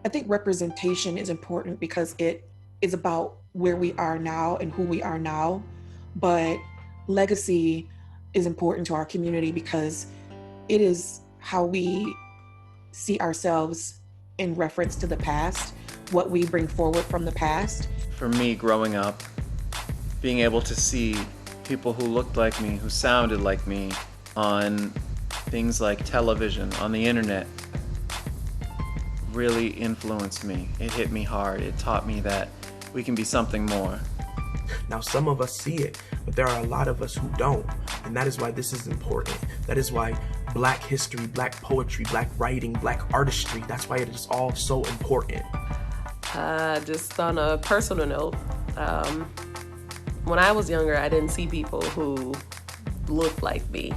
I think representation is important because it is about where we are now and who we are now. But legacy is important to our community because it is how we see ourselves in reference to the past, what we bring forward from the past. For me, growing up, being able to see people who looked like me, who sounded like me on things like television, on the internet, really influenced me. It hit me hard. It taught me that we can be something more. Now, some of us see it, but there are a lot of us who don't. And that is why this is important. That is why Black history, Black poetry, Black writing, Black artistry, that's why it is all so important. Just on a personal note, when I was younger, I didn't see people who looked like me.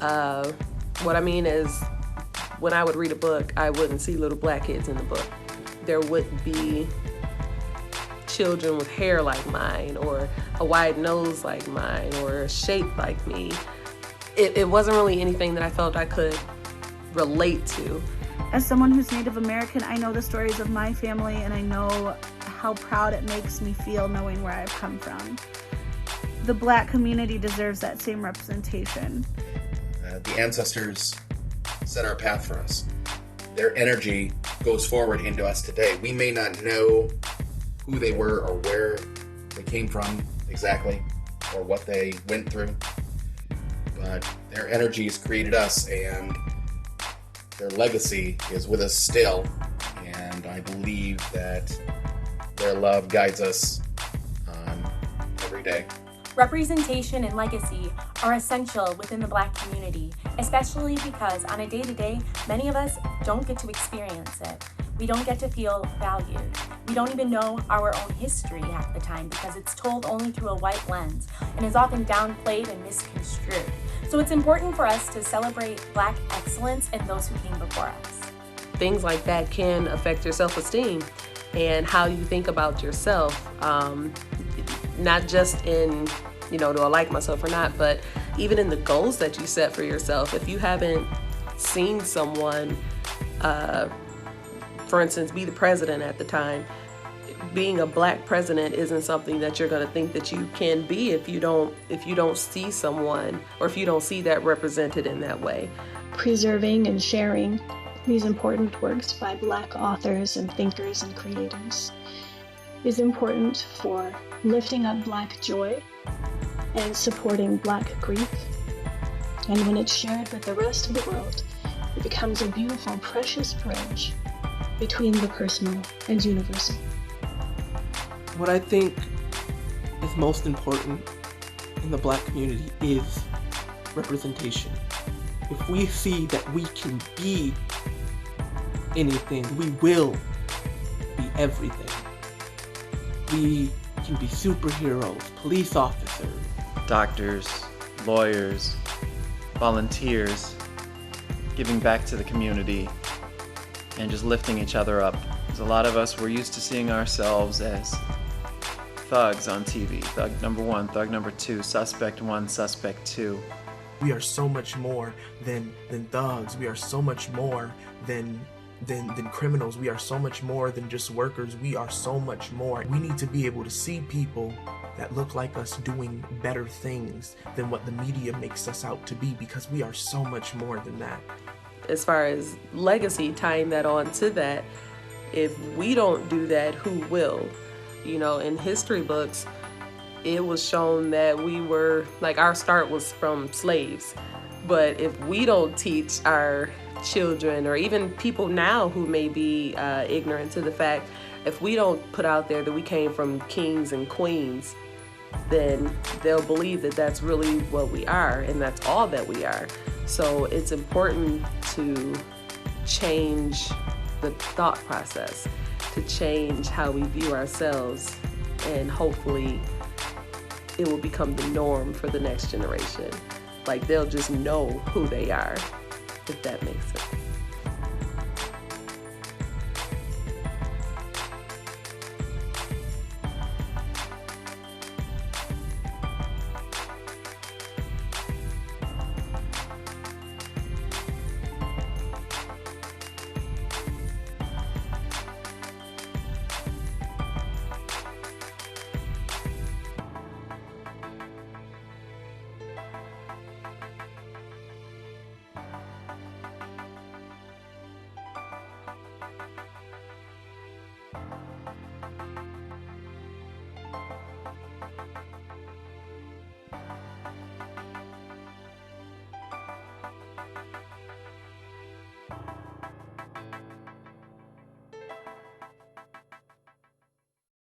What I mean is, when I would read a book, I wouldn't see little Black kids in the book. There wouldn't be children with hair like mine, or a wide nose like mine, or a shape like me. It wasn't really anything that I felt I could relate to. As someone who's Native American, I know the stories of my family, and I know how proud it makes me feel knowing where I've come from. The Black community deserves that same representation. The ancestors set our path for us. Their energy goes forward into us today. We may not know who they were or where they came from exactly, or what they went through, but their energy has created us, and their legacy is with us still, and I believe that their love guides us every day. Representation and legacy are essential within the Black community, especially because on a day-to-day, many of us don't get to experience it. We don't get to feel valued. We don't even know our own history half the time because it's told only through a white lens and is often downplayed and misconstrued. So it's important for us to celebrate Black excellence and those who came before us. Things like that can affect your self-esteem and how you think about yourself, not just in, do I like myself or not, but even in the goals that you set for yourself. If you haven't seen someone, for instance, be the president at the time, being a Black president isn't something that you're going to think that you can be if you don't see someone, or if you don't see that represented in that way. Preserving and sharing these important works by Black authors and thinkers and creators is important for lifting up Black joy and supporting Black grief. And when it's shared with the rest of the world, it becomes a beautiful, precious bridge between the personal and universal. What I think is most important in the Black community is representation. If we see that we can be anything, we will be everything. We can be superheroes, police officers, Doctors, lawyers, volunteers, giving back to the community, and just lifting each other up. Because a lot of us, we're used to seeing ourselves as thugs on TV. Thug number one, thug number two, suspect one, suspect two. we are so much more than thugs. We are so much more than criminals. We are so much more than just workers. We are so much more. We need to be able to see people that look like us doing better things than what the media makes us out to be, because we are so much more than that. As far as legacy, tying that on to that, if we don't do that, who will? You know, in history books, it was shown that we were, like, our start was from slaves. But if we don't teach our children, or even people now who may be ignorant to the fact, if we don't put out there that we came from kings and queens, then they'll believe that that's really what we are, and that's all that we are. So it's important to change the thought process, to change how we view ourselves, and hopefully it will become the norm for the next generation. Like, they'll just know who they are, if that makes sense.